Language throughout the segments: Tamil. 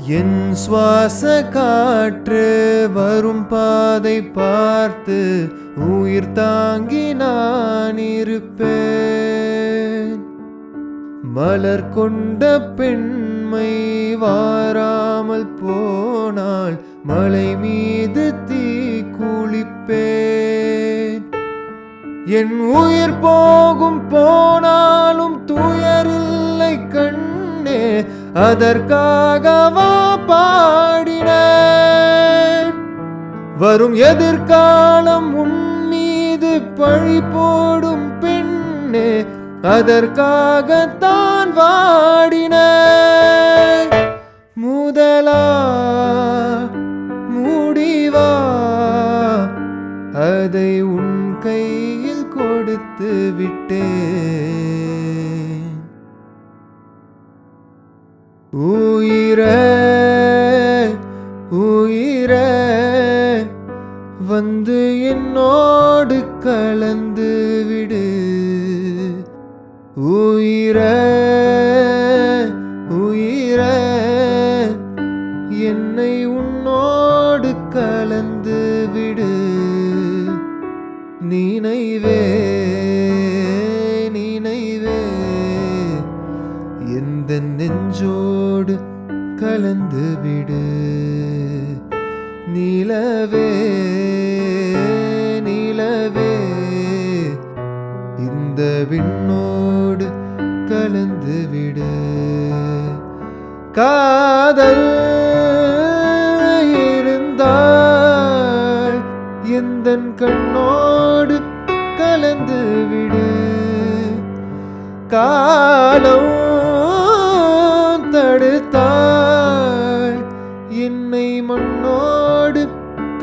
என் சுவாச காற்று வரும் பாதை பார்த்து உயிர் தாங்கி நான் இருப்பேன். மலர் கொண்ட பெண்மை வாராமல் போனால் மலை மீது தீ குளிப்பேன். என் உயிர் போகும் போனாலும் துயரில்லை கண்ணே, அதற்காகவா பாடினேன். வரும் எதிர்காலம் உன் மீது பழி போடும் பெண்ணே, அதற்காகத்தான் வாடினேன். முதலா முடிவா அதை உன் கையில் கொடுத்து விட்டேன். உயிரே உயிரே வந்து என்னோடு கலந்து விடு. உயிரே உயிரே என்னை உன்னோடு கலந்து விடு. நினைவே நினைவே எந்த நெஞ்சோடு கலந்து விடு. நிலவே நிலவே இந்த விண்ணோடு கலந்து விடு. காதல் இருந்தால் எந்தன் கண்ணோடு கலந்து விடு. காலம் தடுத்தால் என்னை மண்ணோடு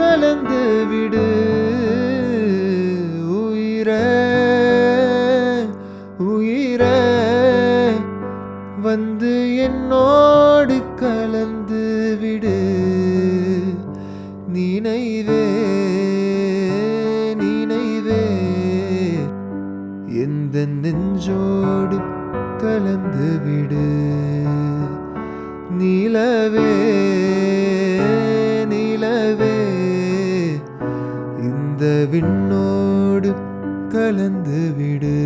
கலந்து விடு. உயிரே உயிரே வந்து என்னோடு கலந்து விடு. நினைவே நினைவே எந்த நெஞ்சோடு கலந்து விடு. நிலவே நிலவே இந்த விண்ணோடு கலந்து விடு.